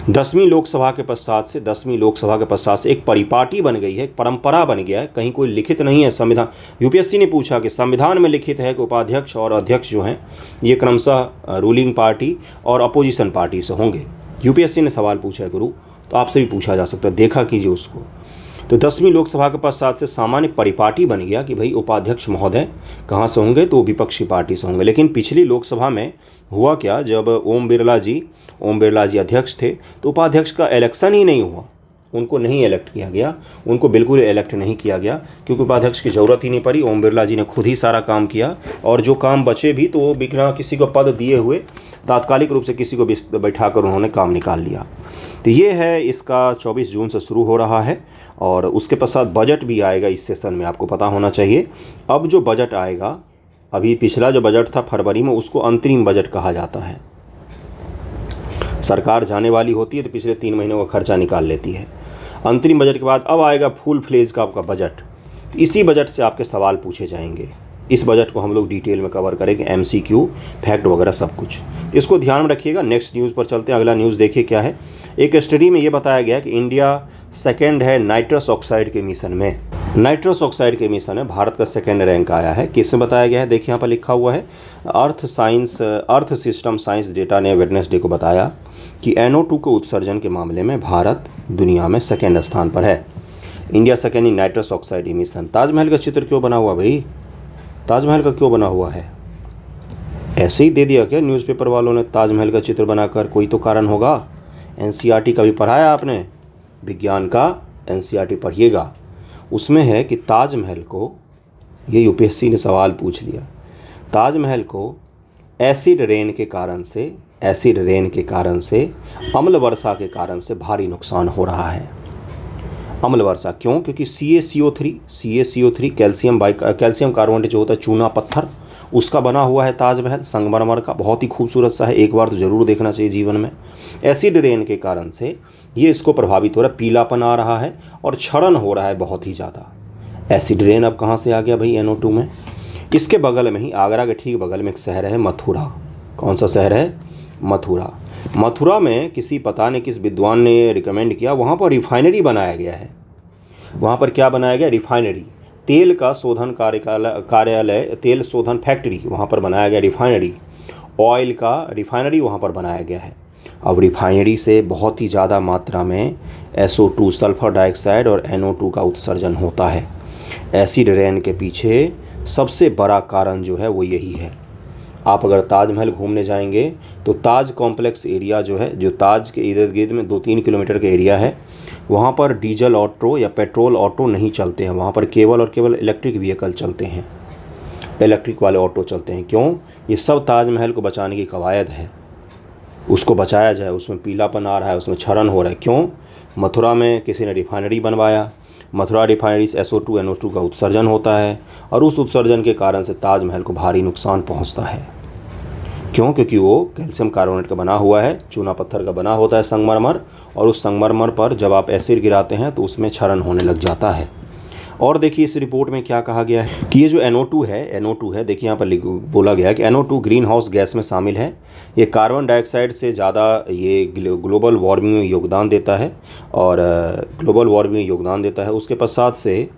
10वीं लोकसभा के पश्चात से एक परिपाटी बन गई है, एक परंपरा बन गया है, कहीं कोई लिखित नहीं है। संविधान, UPSC ने पूछा कि संविधान में लिखित है कि उपाध्यक्ष और अध्यक्ष जो हैं ये क्रमशः रूलिंग पार्टी और अपोजिशन पार्टी से होंगे। UPSC ने सवाल पूछा है गुरु, तो आपसे भी पूछा जा सकता है, देखा कीजिए उसको। तो 10वीं लोकसभा के पश्चात से सामान्य परिपाटी बन गया कि भाई उपाध्यक्ष महोदय कहाँ से होंगे? तो विपक्षी पार्टी से होंगे। लेकिन पिछली लोकसभा में हुआ क्या, जब ओम बिरला जी अध्यक्ष थे तो उपाध्यक्ष का इलेक्शन ही नहीं हुआ, उनको नहीं इलेक्ट किया गया, उनको बिल्कुल इलेक्ट नहीं किया गया, क्योंकि उपाध्यक्ष की ज़रूरत ही नहीं पड़ी। ओम बिरला जी ने खुद ही सारा काम किया, और जो काम बचे भी तो वो बिना किसी को पद दिए हुए तात्कालिक रूप से किसी को बैठा कर उन्होंने काम निकाल लिया। तो ये है, इसका 24 जून से शुरू हो रहा है, और उसके पश्चात बजट भी आएगा इस सेशन में, आपको पता होना चाहिए। अब जो बजट आएगा, अभी पिछला जो बजट था फरवरी में, उसको अंतरिम बजट कहा जाता है। सरकार जाने वाली होती है तो पिछले 3 महीनों का खर्चा निकाल लेती है। अंतरिम बजट के बाद अब आएगा फुल फ्लेज का आपका बजट। तो इसी बजट से आपके सवाल पूछे जाएंगे। इस बजट को हम लोग डिटेल में कवर करेंगे, MCQ, फैक्ट वगैरह सब कुछ। तो इसको ध्यान में रखिएगा। नेक्स्ट न्यूज़ पर चलते हैं। अगला न्यूज़ देखिए क्या है। एक स्टडी में ये बताया गया कि इंडिया सेकेंड है नाइट्रस ऑक्साइड के मिशन में। नाइट्रस ऑक्साइड के एमिशन में भारत का सेकेंड रैंक आया है। किसमें बताया गया है, देखिए यहाँ पर लिखा हुआ है, अर्थ सिस्टम साइंस डेटा ने वेडनेसडे को बताया कि NO2 के उत्सर्जन के मामले में भारत दुनिया में सेकेंड स्थान पर है। India second in nitrous oxide emission. Taj Mahal का चित्र क्यों बना हुआ भाई? ताजमहल का क्यों बना हुआ है? ऐसे ही दे दिया क्या न्यूज़पेपर वालों ने ताजमहल का चित्र बनाकर? कोई तो कारण होगा। NCERT का भी पढ़ाया आपने, विज्ञान का NCERT पढ़िएगा। उसमें है कि ताजमहल को, ये UPSC ने सवाल पूछ लिया, ताजमहल को एसिड रेन के कारण से अम्ल वर्षा के कारण से भारी नुकसान हो रहा है। अम्ल वर्षा क्यों? क्योंकि CaCO3 कैल्शियम कार्बोनेट जो होता है, चूना पत्थर, उसका बना हुआ है ताजमहल, संगमरमर का। बहुत ही खूबसूरत सा है, एक बार तो ज़रूर देखना चाहिए जीवन में। एसिड रेन के कारण से ये इसको प्रभावित हो रहा है, पीलापन आ रहा है और क्षरण हो रहा है बहुत ही ज़्यादा। एसिड रेन अब कहाँ से आ गया भाई NO2 में? इसके बगल में ही, आगरा के ठीक बगल में एक शहर है मथुरा। कौन सा शहर है? मथुरा। मथुरा में किसी पता नहीं किस विद्वान ने रिकमेंड किया, वहाँ पर रिफाइनरी बनाया गया है। वहाँ पर क्या बनाया गया? रिफाइनरी, तेल का शोधन कार्यालय, तेल शोधन फैक्ट्री वहाँ पर बनाया गया। रिफाइनरी, ऑयल का रिफाइनरी वहाँ पर बनाया गया है। अब रिफाइनरी से बहुत ही ज़्यादा मात्रा में SO2 सल्फर डाइऑक्साइड और NO2 का उत्सर्जन होता है। एसिड रेन के पीछे सबसे बड़ा कारण जो है वो यही है। आप अगर ताजमहल घूमने जाएंगे तो ताज कॉम्प्लेक्स एरिया जो है, जो ताज के इर्द गिर्द में 2-3 किलोमीटर का एरिया है, वहाँ पर डीजल ऑटो या पेट्रोल ऑटो नहीं चलते हैं। वहाँ पर केवल और केवल इलेक्ट्रिक व्हीकल चलते हैं, इलेक्ट्रिक वाले ऑटो चलते हैं। क्यों? ये सब ताजमहल को बचाने की कवायद है, उसको बचाया जाए। उसमें पीलापन आ रहा है, उसमें क्षरण हो रहा है। क्यों? मथुरा में किसी ने रिफाइनरी बनवाया, मथुरा रिफाइनरी से SO2 NO2 का उत्सर्जन होता है और उस उत्सर्जन के कारण से ताजमहल को भारी नुकसान पहुंचता है। क्यों? क्योंकि वो कैल्शियम कार्बोनेट का बना हुआ है, चूना पत्थर का बना होता है, संगमरमर, और उस संगमरमर पर जब आप एसिड गिराते हैं तो उसमें क्षरण होने लग जाता है। और देखिए इस रिपोर्ट में क्या कहा गया है कि ये जो NO2 है, देखिए यहाँ पर बोला गया है कि NO2 ग्रीन हाउस गैस में शामिल है। ये कार्बन डाइऑक्साइड से ज़्यादा ये ग्लोबल वार्मिंग में योगदान देता है उसके पश्चात से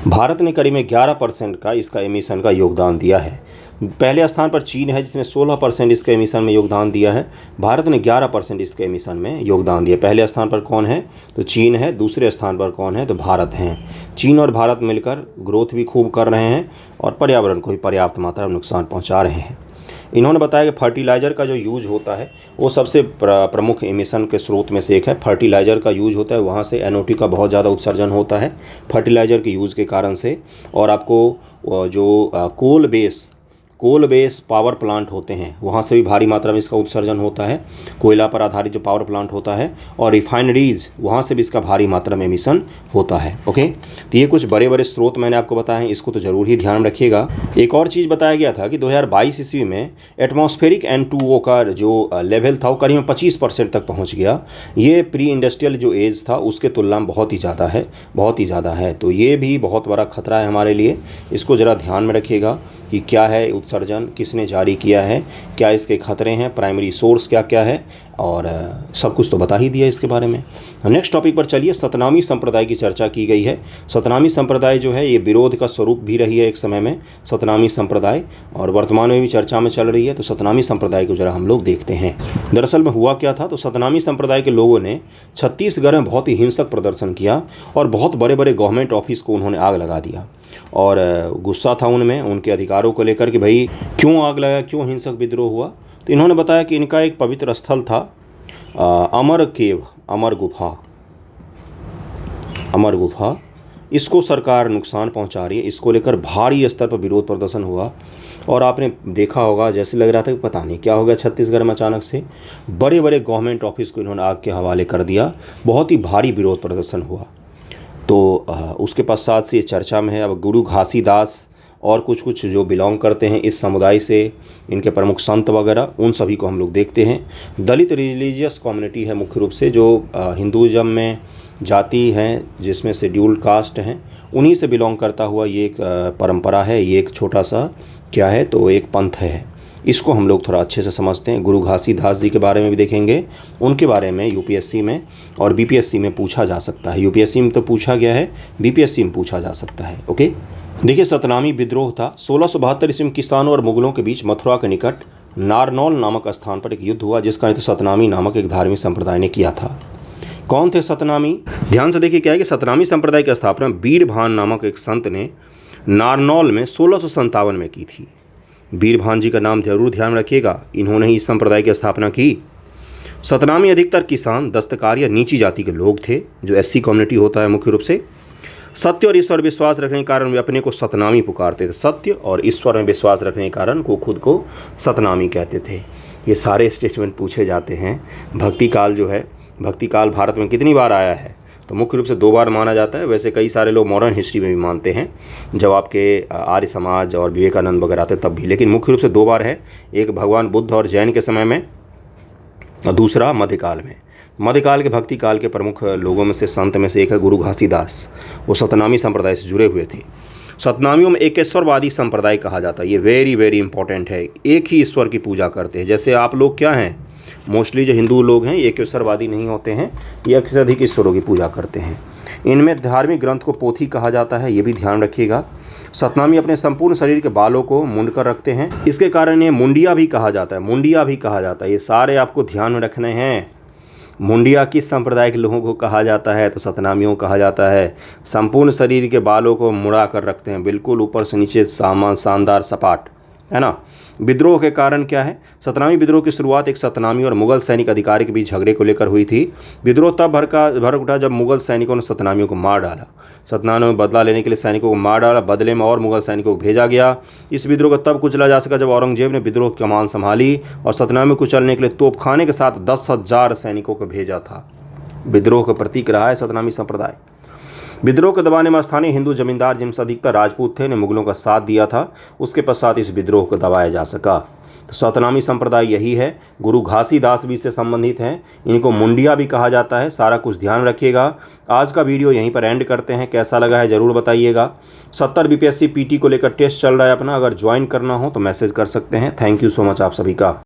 भारत ने करीब 11% का इसका एमिशन का योगदान दिया है। पहले स्थान पर चीन है जिसने 16% इसके एमिशन में योगदान दिया है। भारत ने 11% इसके एमिशन में योगदान दिया। पहले स्थान पर कौन है? तो चीन है। दूसरे स्थान पर कौन है? तो भारत हैं। चीन और भारत मिलकर ग्रोथ भी खूब कर रहे हैं और पर्यावरण को भी पर्याप्त मात्रा में नुकसान पहुँचा रहे हैं। इन्होंने बताया कि फर्टिलाइज़र का जो यूज होता है वो सबसे प्रमुख एमिशन के स्रोत में से एक है। फर्टिलाइज़र का यूज होता है, वहाँ से NO2 का बहुत ज़्यादा उत्सर्जन होता है फर्टिलाइज़र के यूज़ के कारण से। और आपको जो कोल बेस पावर प्लांट होते हैं वहाँ से भी भारी मात्रा में इसका उत्सर्जन होता है, कोयला पर आधारित जो पावर प्लांट होता है, और रिफाइनरीज़ वहाँ से भी इसका भारी मात्रा में एमिशन होता है। ओके, तो ये कुछ बड़े बड़े स्रोत मैंने आपको बताए हैं, इसको तो ज़रूर ही ध्यान रखिएगा। एक और चीज़ बताया गया था कि 2022 ईस्वी में एटमॉस्फेरिक N2O का जो लेवल था वो करीब 25% तक पहुँच गया। ये प्री इंडस्ट्रियल जो एज था उसके तुलना में बहुत ही ज़्यादा है। तो ये भी बहुत बड़ा खतरा है हमारे लिए, इसको ज़रा ध्यान में रखिएगा कि क्या है उत्सर्जन, किसने जारी किया है, क्या इसके खतरे हैं, प्राइमरी सोर्स क्या क्या है, और सब कुछ तो बता ही दिया इसके बारे में। नेक्स्ट टॉपिक पर चलिए। सतनामी संप्रदाय की चर्चा की गई है। सतनामी संप्रदाय जो है ये विरोध का स्वरूप भी रही है एक समय में, सतनामी संप्रदाय, और वर्तमान में भी चर्चा में चल रही है। तो सतनामी संप्रदाय को जरा हम लोग देखते हैं। दरअसल में हुआ क्या था, तो सतनामी संप्रदाय के लोगों ने छत्तीसगढ़ में बहुत ही हिंसक प्रदर्शन किया और बहुत बड़े बड़े गवर्नमेंट ऑफिस को उन्होंने आग लगा दिया। और गुस्सा था उनमें उनके अधिकारों को लेकर कि भाई क्यों आग लगा, क्यों हिंसक विद्रोह हुआ। तो इन्होंने बताया कि इनका एक पवित्र स्थल था अमर गुफा, इसको सरकार नुकसान पहुंचा रही है। इसको लेकर भारी स्तर पर विरोध प्रदर्शन हुआ और आपने देखा होगा जैसे लग रहा था कि पता नहीं क्या हो गया छत्तीसगढ़ में, अचानक से बड़े बड़े गवर्नमेंट ऑफिस को इन्होंने आग के हवाले कर दिया। बहुत ही भारी विरोध प्रदर्शन हुआ। तो उसके पश्चात से ये चर्चा में है। अब गुरु घासीदास और कुछ जो बिलोंग करते हैं इस समुदाय से, इनके प्रमुख संत वगैरह, उन सभी को हम लोग देखते हैं। दलित रिलीजियस कम्युनिटी है मुख्य रूप से, जो हिंदुज़म में जाति हैं जिसमें शेड्यूल्ड कास्ट हैं, उन्हीं से बिलोंग करता हुआ ये एक परंपरा है, ये एक छोटा सा क्या है तो एक पंथ है। इसको हम लोग थोड़ा अच्छे से समझते हैं। गुरु घासीदास जी के बारे में भी देखेंगे, उनके बारे में यूपीएससी में और बीपीएससी में पूछा जा सकता है। यूपीएससी में तो पूछा गया है, बीपीएससी में पूछा जा सकता है। ओके, देखिए सतनामी विद्रोह था 1672 ईस्वी में किसानों और मुगलों के बीच मथुरा के निकट नारनौल नामक स्थान पर एक युद्ध हुआ, जिसका नेतृत्व सतनामी नामक एक धार्मिक संप्रदाय ने किया था। कौन थे सतनामी? ध्यान से देखिए क्या है कि सतनामी संप्रदाय की स्थापना वीरभान नामक एक संत ने नारनौल में 1657 में की थी। वीरभान जी का नाम जरूर ध्यान रखिएगा, इन्होंने ही इस संप्रदाय की स्थापना की। सतनामी अधिकतर किसान, दस्तकार या नीची जाति के लोग थे, जो एससी कम्युनिटी होता है मुख्य रूप से। सत्य और ईश्वर विश्वास रखने के कारण वे अपने को सतनामी पुकारते थे। सत्य और ईश्वर में विश्वास रखने के कारण वो खुद को सतनामी कहते थे। ये सारे स्टेटमेंट पूछे जाते हैं। भक्ति काल जो है, भक्ति काल भारत में कितनी बार आया है? तो मुख्य रूप से 2 बार माना जाता है। वैसे कई सारे लोग मॉडर्न हिस्ट्री में भी मानते हैं, जब आपके आर्य समाज और विवेकानंद वगैरह आते तब भी, लेकिन मुख्य रूप से 2 बार है। एक भगवान बुद्ध और जैन के समय में और दूसरा मध्यकाल में। मध्यकाल के भक्ति काल के प्रमुख लोगों में से संत में से एक है गुरु घासीदास। वो सतनामी संप्रदाय से जुड़े हुए थे। सतनामियों में एकेश्वरवादी संप्रदाय कहा जाता है। ये वेरी वेरी इंपॉर्टेंट है। एक ही ईश्वर की पूजा करते हैं। जैसे आप लोग क्या हैं, मोस्टली जो हिंदू लोग हैं ये एकेश्वरवादी नहीं होते हैं, ये एक से अधिक ईश्वरों की पूजा करते हैं। इनमें धार्मिक ग्रंथ को पोथी कहा जाता है, ये भी ध्यान रखिएगा। सतनामी अपने संपूर्ण शरीर के बालों को मुंड कर रखते हैं, इसके कारण ये मुंडिया भी कहा जाता है। मुंडिया भी कहा जाता है। ये सारे आपको ध्यान में रखने हैं। मुंडिया किस संप्रदाय के लोगों को कहा जाता है? तो सतनामियों को कहा जाता है। संपूर्ण शरीर के बालों को मुड़ा कर रखते हैं, बिल्कुल ऊपर से नीचे शानदार सपाट, है ना। विद्रोह के कारण क्या है? सतनामी विद्रोह की शुरुआत एक सतनामी और मुगल सैनिक अधिकारी के बीच झगड़े को लेकर हुई थी। विद्रोह तब भड़क उठा जब मुगल सैनिकों ने सतनामियों को मार डाला। सतनामियों में बदला लेने के लिए सैनिकों को मार डाला, बदले में और मुगल सैनिकों को भेजा गया। इस विद्रोह को तब कुचला जा सका जब औरंगजेब ने विद्रोह की कमान संभाली और सतनामी को कुचलने के लिए तोपखाने के साथ 10,000 सैनिकों को भेजा था। विद्रोह का प्रतीक रहा है सतनामी संप्रदाय। विद्रोह को दबाने में स्थानीय हिंदू जमींदार, जिनसे अधिकतर राजपूत थे, ने मुगलों का साथ दिया था। उसके पश्चात इस विद्रोह को दबाया जा सका। तो सतनामी संप्रदाय यही है। गुरु घासीदास भी इससे संबंधित हैं। इनको मुंडिया भी कहा जाता है। सारा कुछ ध्यान रखिएगा। आज का वीडियो यहीं पर एंड करते हैं। कैसा लगा है ज़रूर बताइएगा। 70 बीपीएससी पीटी को लेकर टेस्ट चल रहा है अपना, अगर ज्वाइन करना हो तो मैसेज कर सकते हैं। थैंक यू सो मच आप सभी का।